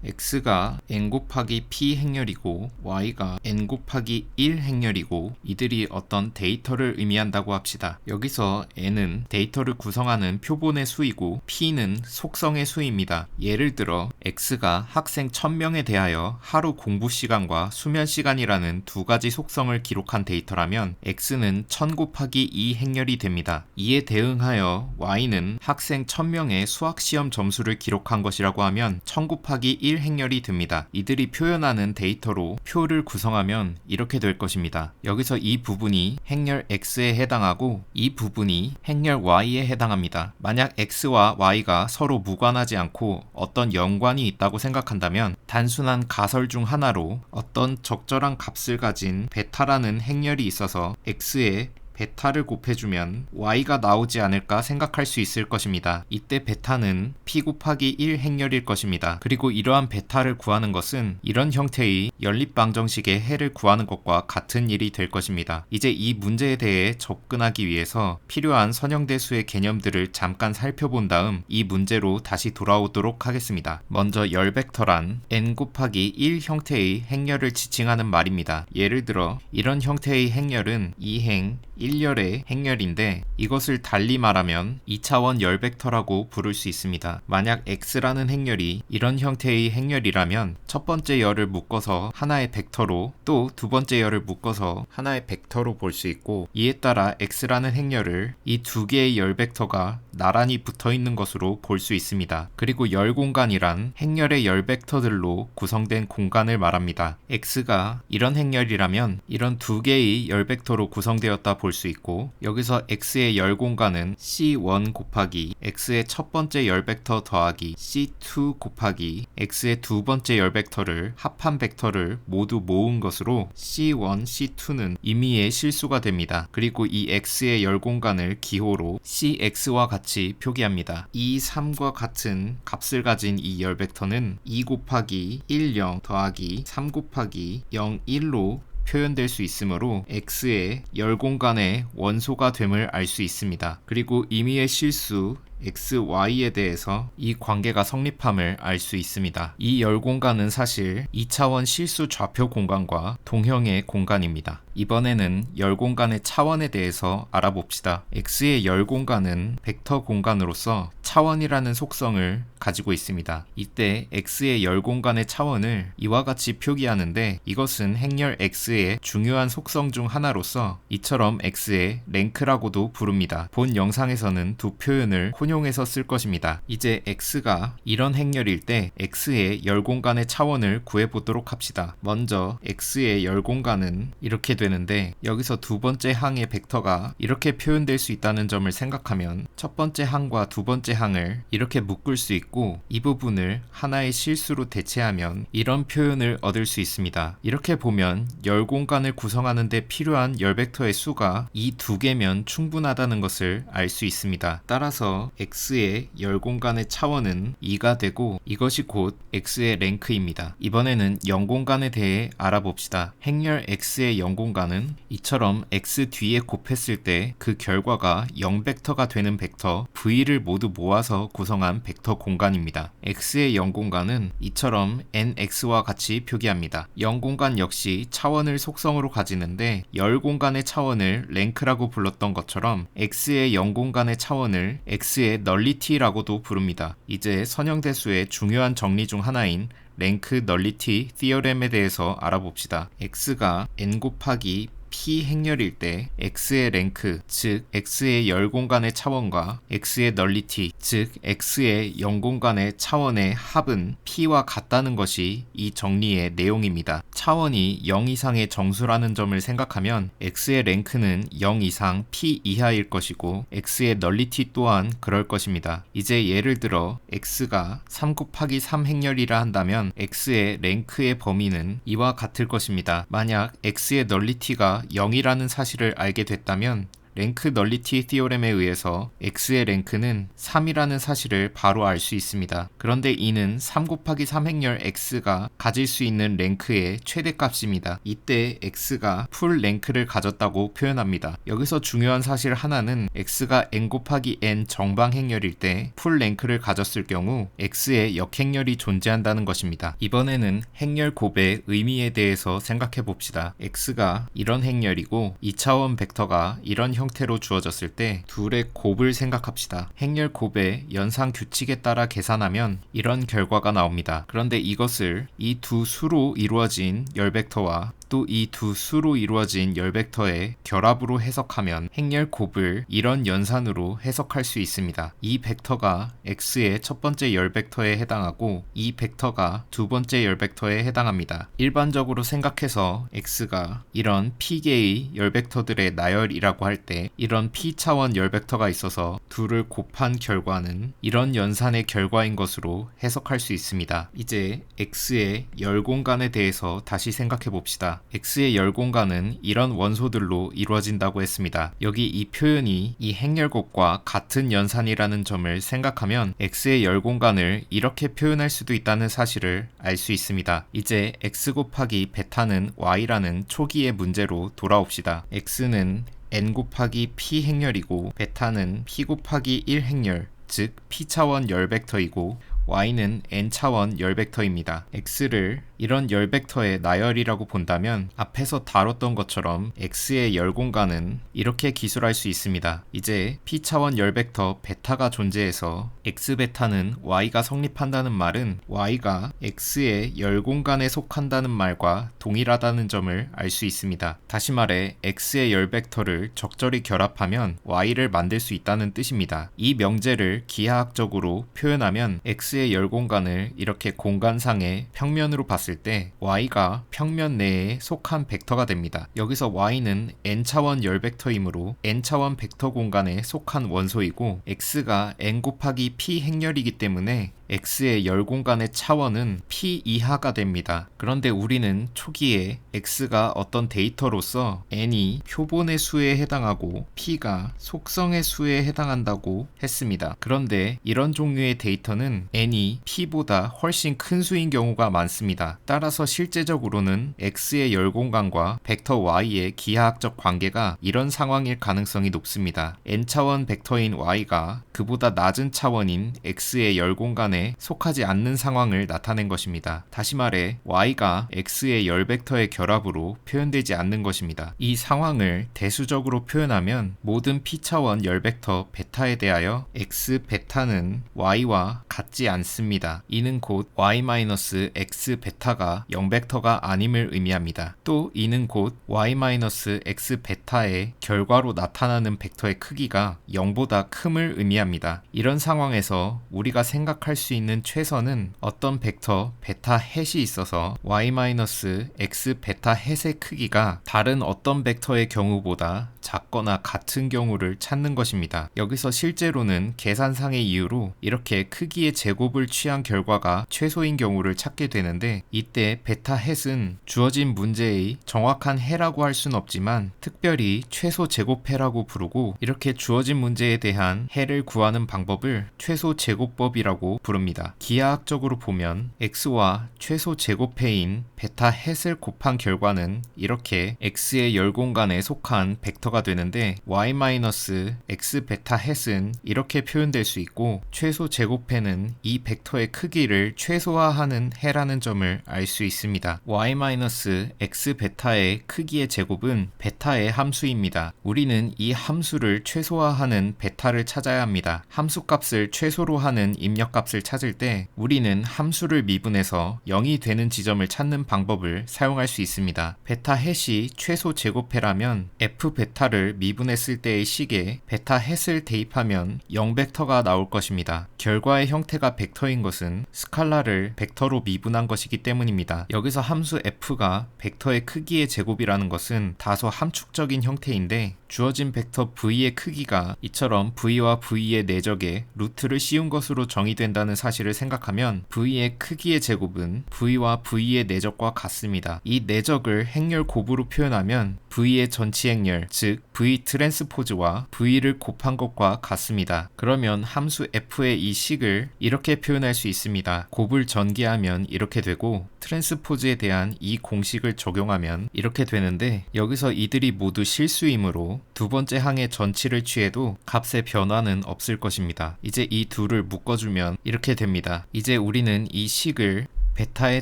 x가 n 곱하기 p 행렬이고 y가 n 곱하기 1 행렬이고 이들이 어떤 데이터를 의미한다고 합시다. 여기서 n은 데이터를 구성하는 표본의 수이고 p는 속성의 수입니다. 예를 들어 x가 학생 1000명에 대하여 하루 공부 시간과 수면 시간이라는 두 가지 속성을 기록한 데이터라면 x는 1000 곱하기 2 행렬이 됩니다. 이에 대응하여 y는 학생 1000명의 수학시험 점수를 기록한 것이라고 하면 1000 곱하기 1 행렬이 됩니다. 이들이 표현하는 데이터로 표를 구성하면 이렇게 될 것입니다. 여기서 이 부분이 행렬 x에 해당하고 이 부분이 행렬 y에 해당합니다. 만약 x와 y가 서로 무관하지 않고 어떤 연관이 있다고 생각한다면 단순한 가설 중 하나로 어떤 적절한 값을 가진 베타라는 행렬이 있어서 x에 베타를 곱해주면 y가 나오지 않을까 생각할 수 있을 것입니다. 이때 베타는 p 곱하기 1 행렬일 것입니다. 그리고 이러한 베타를 구하는 것은 이런 형태의 연립방정식의 해를 구하는 것과 같은 일이 될 것입니다. 이제 이 문제에 대해 접근하기 위해서 필요한 선형대수의 개념들을 잠깐 살펴본 다음 이 문제로 다시 돌아오도록 하겠습니다. 먼저 열벡터란 n 곱하기 1 형태의 행렬을 지칭하는 말입니다. 예를 들어 이런 형태의 행렬은 2행 1열의 행렬인데 이것을 달리 말하면 2차원 열벡터라고 부를 수 있습니다. 만약 x라는 행렬이 이런 형태의 행렬이라면 첫 번째 열을 묶어서 하나의 벡터로 또 두 번째 열을 묶어서 하나의 벡터로 볼 수 있고 이에 따라 x라는 행렬을 이 두 개의 열벡터가 나란히 붙어 있는 것으로 볼 수 있습니다. 그리고 열 공간이란 행렬의 열벡터들로 구성된 공간을 말합니다. x가 이런 행렬이라면 이런 두 개의 열벡터로 구성되었다 볼 수 있고 여기서 x의 열 공간은 c1 곱하기 x의 첫 번째 열벡터 더하기 c2 곱하기 x의 두 번째 열벡터를 합한 벡터를 모두 모은 것으로 c1, c2는 임의의 실수가 됩니다. 그리고 이 x의 열 공간을 기호로 cx와 같이 표기합니다. 2, 3과 같은 값을 가진 이 열벡터는 2 곱하기 1, 0 더하기 3 곱하기 0, 1로 표현될 수 있으므로 x의 열 공간의 원소가 됨을 알 수 있습니다. 그리고 임의의 실수 x, y에 대해서 이 관계가 성립함을 알 수 있습니다. 이 열 공간은 사실 2차원 실수 좌표 공간과 동형의 공간입니다. 이번에는 열 공간의 차원에 대해서 알아봅시다. x의 열 공간은 벡터 공간으로서 차원이라는 속성을 가지고 있습니다. 이때 x의 열 공간의 차원을 이와 같이 표기하는데 이것은 행렬 x의 중요한 속성 중 하나로서 이처럼 x의 랭크라고도 부릅니다. 본 영상에서는 두 표현을 혼용해서 쓸 것입니다. 이제 x가 이런 행렬일 때 x의 열 공간의 차원을 구해보도록 합시다. 먼저 x의 열 공간은 이렇게 되는데 여기서 두 번째 항의 벡터가 이렇게 표현될 수 있다는 점을 생각하면 첫 번째 항과 두 번째 항을 이렇게 묶을 수 있고 이 부분을 하나의 실수로 대체하면 이런 표현을 얻을 수 있습니다. 이렇게 보면 열 공간을 구성하는 데 필요한 열 벡터의 수가 이 두 개면 충분하다는 것을 알 수 있습니다. 따라서 x의 열 공간의 차원은 2가 되고 이것이 곧 x의 랭크입니다. 이번에는 영 공간에 대해 알아봅시다. 행렬 x의 영 공간은 이처럼 x 뒤에 곱했을 때 그 결과가 0벡터가 되는 벡터 v를 모두 모아서 구성한 벡터 공간입니다. x의 영 공간은 이처럼 nx와 같이 표기합니다. 영 공간 역시 차원을 속성으로 가지는데 열 공간의 차원을 랭크라고 불렀던 것처럼 x의 영 공간의 차원을 x의 널리티라고도 부릅니다. 이제 선형대수의 중요한 정리 중 하나인 랭크 널리티 티어렘에 대해서 알아봅시다. x가 n 곱하기 p 행렬일 때 x의 랭크, 즉 x의 열 공간의 차원과 x의 널리티, 즉 x의 영 공간의 차원의 합은 p와 같다는 것이 이 정리의 내용입니다. 차원이 0 이상의 정수라는 점을 생각하면 x의 랭크는 0 이상 p 이하일 것이고 x의 널리티 또한 그럴 것입니다. 이제 예를 들어 x가 3 곱하기 3 행렬이라 한다면 x의 랭크의 범위는 이와 같을 것입니다. 만약 x의 널리티가 0이라는 사실을 알게 됐다면 랭크 널리티 티오렘에 의해서 x의 랭크는 3이라는 사실을 바로 알 수 있습니다. 그런데 이는 3 곱하기 3 행렬 x가 가질 수 있는 랭크의 최대값입니다. 이때 x가 풀 랭크를 가졌다고 표현합니다. 여기서 중요한 사실 하나는 x가 n 곱하기 n 정방 행렬일 때 풀 랭크를 가졌을 경우 x의 역행렬이 존재한다는 것입니다. 이번에는 행렬 곱의 의미에 대해서 생각해 봅시다. x가 이런 행렬이고 2차원 벡터가 이런 형태로 주어졌을 때 둘의 곱을 생각합시다. 행렬 곱의 연산 규칙에 따라 계산하면 이런 결과가 나옵니다. 그런데 이것을 이 두 수로 이루어진 열 벡터와 또 이 두 수로 이루어진 열 벡터의 결합으로 해석하면 행렬 곱을 이런 연산으로 해석할 수 있습니다. 이 벡터가 x의 첫 번째 열 벡터에 해당하고 이 벡터가 두 번째 열 벡터에 해당합니다. 일반적으로 생각해서 x가 이런 p개의 열 벡터들의 나열이라고 할 때 이런 p차원 열 벡터가 있어서 둘을 곱한 결과는 이런 연산의 결과인 것으로 해석할 수 있습니다. 이제 x의 열 공간에 대해서 다시 생각해 봅시다. x의 열 공간은 이런 원소들로 이루어진다고 했습니다. 여기 이 표현이 이 행렬곱과 같은 연산이라는 점을 생각하면 x의 열 공간을 이렇게 표현할 수도 있다는 사실을 알 수 있습니다. 이제 x 곱하기 베타는 y라는 초기의 문제로 돌아옵시다. x는 n 곱하기 p 행렬이고 베타는 p 곱하기 1 행렬, 즉 p차원 열 벡터이고 y는 n차원 열 벡터입니다. x를 이런 열 벡터의 나열이라고 본다면 앞에서 다뤘던 것처럼 x의 열 공간은 이렇게 기술할 수 있습니다. 이제 p차원 열 벡터 베타가 존재해서 x베타는 y가 성립한다는 말은 y가 x의 열 공간에 속한다는 말과 동일하다는 점을 알 수 있습니다. 다시 말해 x의 열 벡터를 적절히 결합하면 y를 만들 수 있다는 뜻입니다. 이 명제를 기하학적으로 표현하면 x의 열 공간을 이렇게 공간상의 평면으로 봤을 때 y가 평면 내에 속한 벡터가 됩니다. 여기서 y는 n차원 열 벡터이므로 n차원 벡터 공간에 속한 원소이고 x가 n 곱하기 p 행렬이기 때문에 x의 열 공간의 차원은 p 이하가 됩니다. 그런데 우리는 초기에 x가 어떤 데이터로서 n이 표본의 수에 해당하고 p가 속성의 수에 해당한다고 했습니다. 그런데 이런 종류의 데이터는 n이 p보다 훨씬 큰 수인 경우가 많습니다. 따라서 실제적으로는 x의 열 공간과 벡터 y의 기하학적 관계가 이런 상황일 가능성이 높습니다. n차원 벡터인 y가 그보다 낮은 차원인 x의 열 공간에 속하지 않는 상황을 나타낸 것입니다. 다시 말해 y가 x의 열 벡터의 결합으로 표현되지 않는 것입니다. 이 상황을 대수적으로 표현하면 모든 p차원 열 벡터 베타에 대하여 x 베타는 y와 같지 않습니다. 이는 곧 y-x 베타가 0벡터가 아님을 의미합니다. 또 이는 곧 y-x 베타의 결과로 나타나는 벡터의 크기가 0보다 큼을 의미합니다. 이런 상황에서 우리가 생각할 수 있는 최선은 어떤 벡터 베타 햇이 있어서 y-x 베타 햇의 크기가 다른 어떤 벡터의 경우보다 작거나 같은 경우를 찾는 것입니다. 여기서 실제로는 계산상의 이유로 이렇게 크기의 제곱을 취한 결과가 최소인 경우를 찾게 되는데 이때 베타 햇은 주어진 문제의 정확한 해라고 할 수는 없지만 특별히 최소 제곱해라고 부르고 이렇게 주어진 문제에 대한 해를 구하는 방법을 최소 제곱법이라고 부릅니다. 기하학적으로 보면 x와 최소 제곱해인 베타 햇을 곱한 결과는 이렇게 x의 열 공간에 속한 벡터가 되는데 y-x 베타 햇은 이렇게 표현될 수 있고 최소 제곱해는 이 벡터의 크기를 최소화하는 해라는 점을 알 수 있습니다. y-x 베타의 크기의 제곱은 베타의 함수입니다. 우리는 이 함수를 최소화하는 베타를 찾아야 합니다. 함수값을 최소로 하는 입력값을 찾을 때 우리는 함수를 미분해서 0이 되는 지점을 찾는 방법을 사용할 수 있습니다. 베타 햇이 최소 제곱해라면 f 베타를 미분했을 때의 식에 베타 햇을 대입하면 0벡터가 나올 것입니다. 결과의 형태가 벡터인 것은 스칼라를 벡터로 미분한 것이기 때문입니다. 여기서 함수 f가 벡터의 크기의 제곱이라는 것은 다소 함축적인 형태인데 주어진 벡터 v의 크기가 이처럼 v와 v의 내적에 루트를 씌운 것으로 정의된다는 사실을 생각하면 v의 크기의 제곱은 v와 v의 내적 내적과 같습니다. 이 내적을 행렬 곱으로 표현하면 V의 전치 행렬, 즉 V 트랜스포즈와 V를 곱한 것과 같습니다. 그러면 함수 f의 이 식을 이렇게 표현할 수 있습니다. 곱을 전개하면 이렇게 되고 트랜스포즈에 대한 이 공식을 적용하면 이렇게 되는데, 여기서 이들이 모두 실수이므로 두 번째 항의 전치를 취해도 값의 변화는 없을 것입니다. 이제 이 둘을 묶어주면 이렇게 됩니다. 이제 우리는 이 식을 베타에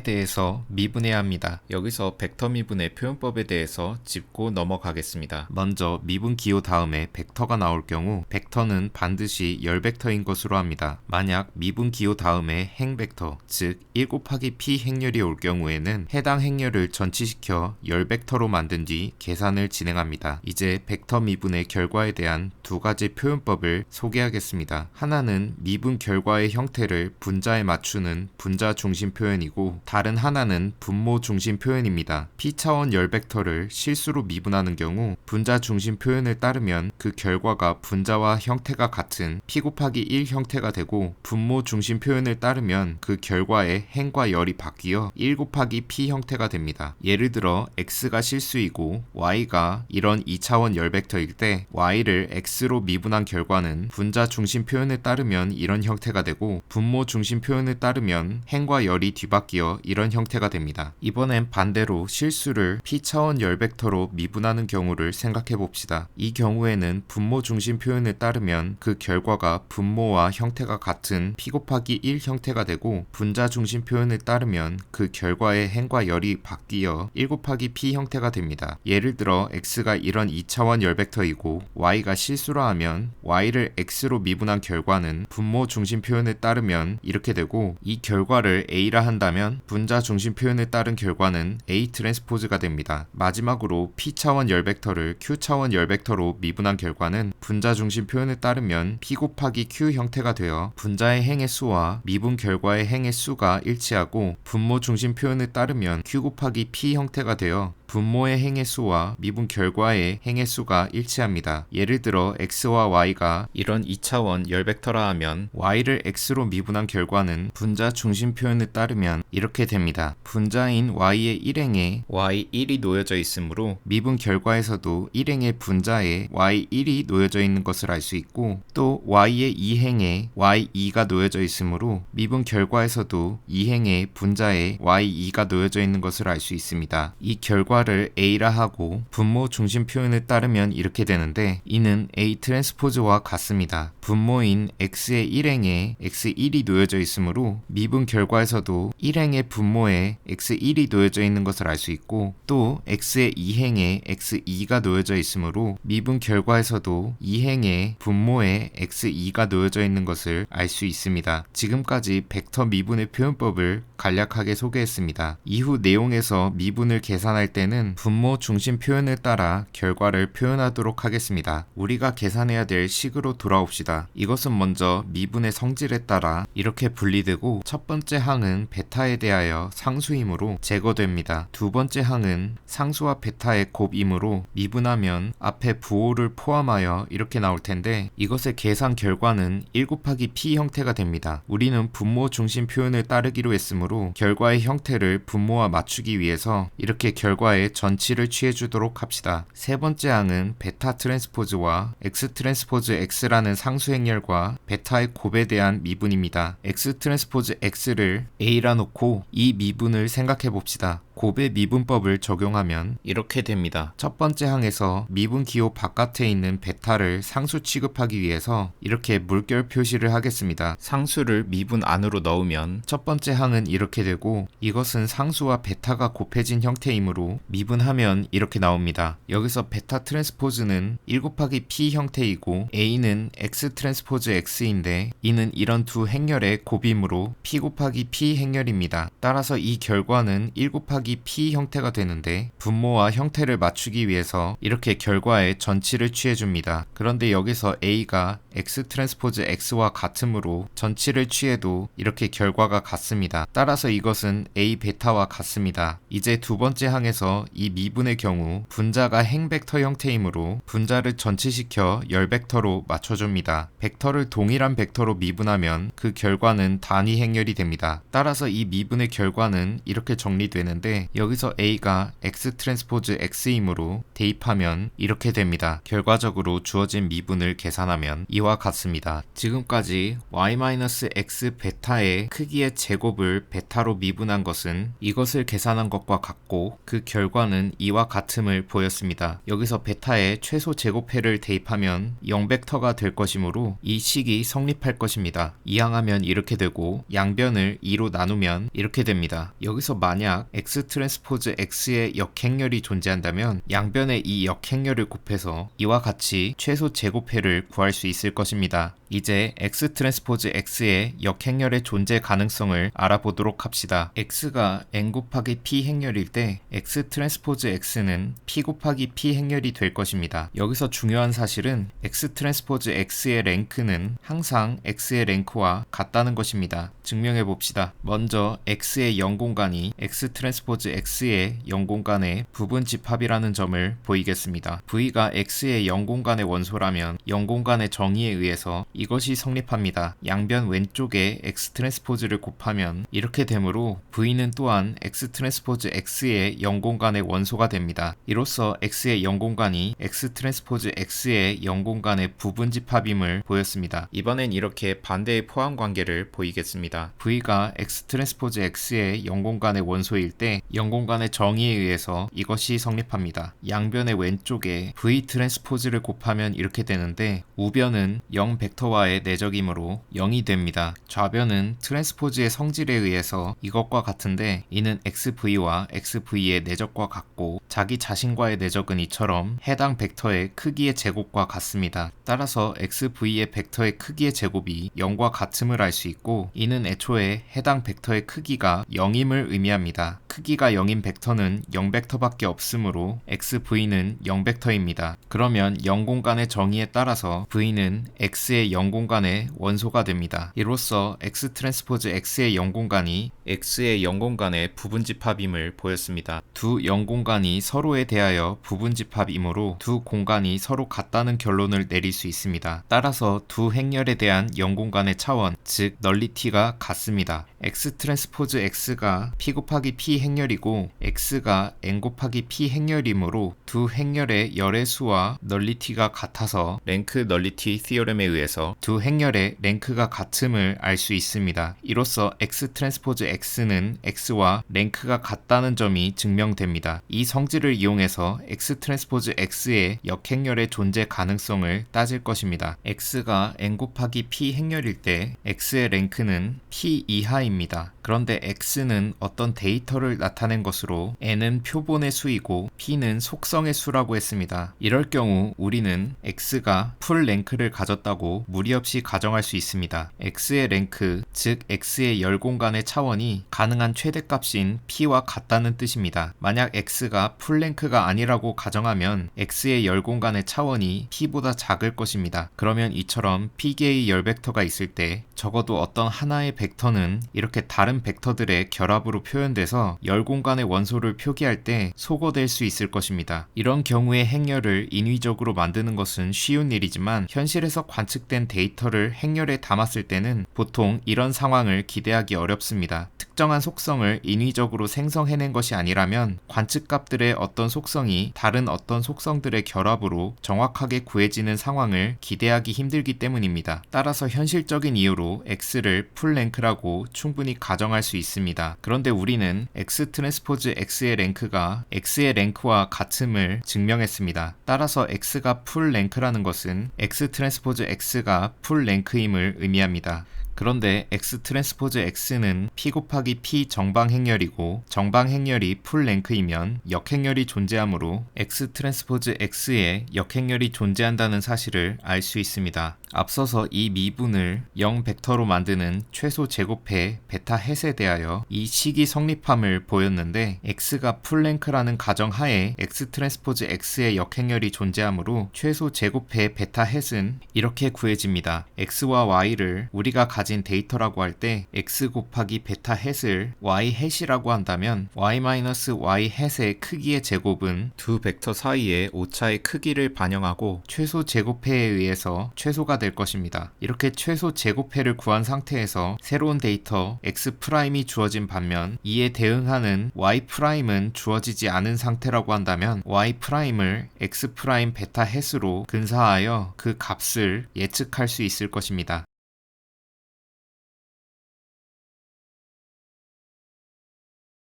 대해서 미분해야 합니다. 여기서 벡터 미분의 표현법에 대해서 짚고 넘어가겠습니다. 먼저 미분 기호 다음에 벡터가 나올 경우 벡터는 반드시 열 벡터인 것으로 합니다. 만약 미분 기호 다음에 행 벡터, 즉 1 곱하기 p 행렬이 올 경우에는 해당 행렬을 전치시켜 열 벡터로 만든 뒤 계산을 진행합니다. 이제 벡터 미분의 결과에 대한 두 가지 표현법을 소개하겠습니다. 하나는 미분 결과의 형태를 분자에 맞추는 분자 중심 표현이 고 다른 하나는 분모 중심 표현입니다. P차원 열 벡터를 실수로 미분하는 경우 분자 중심 표현을 따르면 그 결과가 분자와 형태가 같은 P 곱하기 1 형태가 되고, 분모 중심 표현을 따르면 그 결과의 행과 열이 바뀌어 1 곱하기 P 형태가 됩니다. 예를 들어 X가 실수이고 Y가 이런 2차원 열 벡터일 때 Y를 X로 미분한 결과는 분자 중심 표현을 따르면 이런 형태가 되고, 분모 중심 표현을 따르면 행과 열이 뒤바뀌어 이런 형태가 됩니다. 이번엔 반대로 실수를 P차원 열 벡터로 미분하는 경우를 생각해 봅시다. 이 경우에는 분모 중심 표현을 따르면 그 결과가 분모와 형태가 같은 P 곱하기 1 형태가 되고, 분자 중심 표현을 따르면 그 결과의 행과 열이 바뀌어 1 곱하기 P 형태가 됩니다. 예를 들어 X가 이런 2차원 열 벡터이고 Y가 실수라 하면 Y를 X로 미분한 결과는 분모 중심 표현을 따르면 이렇게 되고, 이 결과를 A라 한다면 분자 중심 표현을 따른 결과는 A 트랜스포즈가 됩니다. 마지막으로 P차원 열 벡터를 Q차원 열 벡터로 미분한 결과는 분자 중심 표현을 따르면 P 곱하기 Q 형태가 되어 분자의 행의 수와 미분 결과의 행의 수가 일치하고, 분모 중심 표현을 따르면 Q 곱하기 P 형태가 되어 분모의 행의 수와 미분 결과의 행의 수가 일치합니다. 예를 들어 X와 Y가 이런 2차원 열 벡터라 하면 Y를 X로 미분한 결과는 분자 중심 표현을 따르면 이렇게 됩니다. 분자인 Y의 1행에 Y1이 놓여져 있으므로 미분 결과에서도 1행의 분자에 Y1이 놓여져 있는 것을 알 수 있고, 또 Y의 2행에 Y2가 놓여져 있으므로 미분 결과에서도 2행의 분자에 Y2가 놓여져 있는 것을 알 수 있습니다. 이 결과를 A라 하고 분모 중심 표현을 따르면 이렇게 되는데, 이는 A 트랜스포즈와 같습니다. 분모인 X의 1행에 X1이 놓여져 있으므로 미분 결과에서도 1행의 분모에 X1이 놓여져 있는 것을 알 수 있고, 또 X의 2행에 X2가 놓여져 있으므로 미분 결과에서도 2행의 분모에 X2가 놓여져 있는 것을 알 수 있습니다. 지금까지 벡터 미분의 표현법을 간략하게 소개했습니다. 이후 내용에서 미분을 계산할 때는 분모 중심 표현을 따라 결과를 표현하도록 하겠습니다. 우리가 계산해야 될 식으로 돌아옵시다. 이것은 먼저 미분의 성질에 따라 이렇게 분리되고, 첫 번째 항은 베타에 대하여 상수이므로 제거됩니다. 두 번째 항은 상수와 베타의 곱이므로 미분하면 앞에 부호를 포함하여 이렇게 나올 텐데, 이것의 계산 결과는 1 곱하기 P 형태가 됩니다. 우리는 분모 중심 표현을 따르기로 했으므로 결과의 형태를 분모와 맞추기 위해서 이렇게 결과의 전치를 취해주도록 합시다. 세 번째 항은 베타 트랜스포즈와 X 트랜스포즈 X라는 상수 행렬과 베타의 곱에 대한 미분입니다. X 트랜스포즈 X를 A라 놓고 이 미분을 생각해 봅시다. 곱의 미분법을 적용하면 이렇게 됩니다. 첫 번째 항에서 미분 기호 바깥에 있는 베타를 상수 취급하기 위해서 이렇게 물결 표시를 하겠습니다. 상수를 미분 안으로 넣으면 첫 번째 항은 이렇게 되고, 이것은 상수와 베타가 곱해진 형태이므로 미분하면 이렇게 나옵니다. 여기서 베타 트랜스포즈는 1 곱하기 P 형태이고 A는 X 트랜스포즈 X인데, 이는 이런 두 행렬의 곱이므로 P 곱하기 P 행렬입니다. 따라서 이 결과는 1 곱하기 P 형태가 되는데, 분모와 형태를 맞추기 위해서 이렇게 결과의 전치를 취해줍니다. 그런데 여기서 A가 x 트랜스포즈 x와 같으므로 전치를 취해도 이렇게 결과가 같습니다. 따라서 이것은 a 베타와 같습니다. 이제 두 번째 항에서 이 미분의 경우 분자가 행벡터 형태이므로 분자를 전치시켜 열벡터로 맞춰줍니다. 벡터를 동일한 벡터로 미분하면 그 결과는 단위 행렬이 됩니다. 따라서 이 미분의 결과는 이렇게 정리되는데 여기서 a가 x 트랜스포즈 x이므로 대입하면 이렇게 됩니다. 결과적으로 주어진 미분을 계산하면 이와 같습니다. 지금까지 y-x 베타의 크기의 제곱을 베타로 미분한 것은 이것을 계산한 것과 같고 그 결과는 이와 같음을 보였습니다. 여기서 베타의 최소 제곱해를 대입하면 0벡터가 될 것이므로 이 식이 성립할 것입니다. 이항하면 이렇게 되고 양변을 2로 나누면 이렇게 됩니다. 여기서 만약 x 트랜스포즈 x의 역행렬이 존재한다면 양변의 이 역행렬을 곱해서 이와 같이 최소 제곱해를 구할 수 있을 것입니다. 이제 x 트랜스포즈 x의 역행렬의 존재 가능성을 알아보도록 합시다. x가 n 곱하기 p 행렬일 때 x 트랜스포즈 x는 p 곱하기 p 행렬이 될 것입니다. 여기서 중요한 사실은 x 트랜스포즈 x의 랭크는 항상 x의 랭크와 같다는 것입니다. 증명해 봅시다. 먼저 x의 0공간이 x 트랜스포즈 x의 0공간의 부분 집합이라는 점을 보이겠습니다. v가 x의 0공간의 원소라면 0공간의 정의에 의해서 이것이 성립합니다. 양변 왼쪽에 x 트랜스포즈를 곱하면 이렇게 되므로 v는 또한 x 트랜스포즈 x의 0공간의 원소가 됩니다. 이로써 x의 0공간이 x 트랜스포즈 x의 0공간의 부분 집합임을 보였습니다. 이번엔 이렇게 반대의 포함 관계를 보이겠습니다. v가 x 트랜스포즈 x의 0공간의 원소일 때 0공간의 정의에 의해서 이것이 성립합니다. 양변의 왼쪽에 v 트랜스포즈를 곱하면 이렇게 되는데 우변은 0 벡터와의 내적이므로 0이 됩니다. 좌변은 트랜스포즈의 성질에 의해서 이것과 같은데 이는 xv와 xv의 내적과 같고 자기 자신과의 내적은 이처럼 해당 벡터의 크기의 제곱과 같습니다. 따라서 xv의 벡터의 크기의 제곱이 0과 같음을 알 수 있고 이는 애초에 해당 벡터의 크기가 0임을 의미합니다. 크기가 0인 벡터는 0벡터밖에 없으므로 xv는 0벡터입니다. 그러면 0공간의 정의에 따라서 v는 x의 0공간의 원소가 됩니다. 이로써 x 트랜스포즈 x의 0공간이 x의 0공간의 부분집합임을 보였습니다. 두 0공간이 서로에 대하여 부분집합이므로 두 공간이 서로 같다는 결론을 내릴 수 있습니다. 따라서 두 행렬에 대한 0공간의 차원, 즉 널리티가 같습니다. x 트랜스포즈 x가 p 곱하기 p 행렬이고 x가 n 곱하기 p 행렬이므로 두 행렬의 열의 수와 널리티가 같아서 랭크 널리티 시어렘에 의해서 두 행렬의 랭크가 같음을 알 수 있습니다. 이로써 x 트랜스포즈 x는 x와 랭크가 같다는 점이 증명됩니다. 이 성질을 이용해서 x 트랜스포즈 x의 역행렬의 존재 가능성을 따질 것입니다. x가 n 곱하기 p 행렬일 때 x의 랭크는 p 이하입니다. 그런데 x는 어떤 데이터를 나타낸 것으로 n은 표본의 수이고 p는 속성의 수라고 했습니다. 이럴 경우 우리는 x가 풀 랭크를 가졌다고 무리 없이 가정할 수 있습니다. x의 랭크, 즉 x의 열공간의 차원이 가능한 최대값인 p와 같다는 뜻입니다. 만약 x가 풀 랭크가 아니라고 가정하면 x의 열공간의 차원이 p보다 작을 것입니다. 그러면 이처럼 p개의 열벡터가 있을 때 적어도 어떤 하나의 벡터는 이렇게 다른 벡터들의 결합으로 표현돼서 열공간의 원소를 표기할 때 소거될 수 있을 것입니다. 이런 경우의 행렬을 인위적으로 만드는 것은 쉬운 일이지만 현실에서 관측된 데이터를 행렬에 담았을 때는 보통 이런 상황을 기대하기 어렵습니다. 특정한 속성을 인위적으로 생성해낸 것이 아니라면 관측값들의 어떤 속성이 다른 어떤 속성들의 결합으로 정확하게 구해지는 상황을 기대하기 힘들기 때문입니다. 따라서 현실적인 이유로 x를 풀랭크라고 충분히 가정할 수 있습니다. 그런데 우리는 x 트랜스포즈 x의 랭크가 x의 랭크와 같음을 증명했습니다. 따라서 x가 풀랭크라는 것은 x 트랜스포즈 x가 풀랭크임을 의미합니다. 그런데 x 트랜스포즈 x는 p 곱하기 p 정방행렬이고 정방행렬이 풀랭크이면 역행렬이 존재하므로 x 트랜스포즈 x에 역행렬이 존재한다는 사실을 알 수 있습니다. 앞서서 이 미분을 0 벡터로 만드는 최소 제곱해 베타 햇에 대하여 이 식이 성립함을 보였는데 x가 풀랭크라는 가정하에 x 트랜스포즈 x의 역행렬이 존재하므로 최소 제곱해 베타 햇은 이렇게 구해집니다. x와 y를 우리가 가진 데이터라고 할 때 x 곱하기 베타 햇을 y 햇이라고 한다면 y-y 햇의 크기의 제곱은 두 벡터 사이의 오차의 크기를 반영하고 최소 제곱해에 의해서 최소가 될 것입니다. 이렇게 최소 제곱해를 구한 상태에서 새로운 데이터 x'이 주어진 반면 이에 대응하는 y'은 주어지지 않은 상태라고 한다면 y'을 x' 베타 햇으로 근사하여 그 값을 예측할 수 있을 것입니다.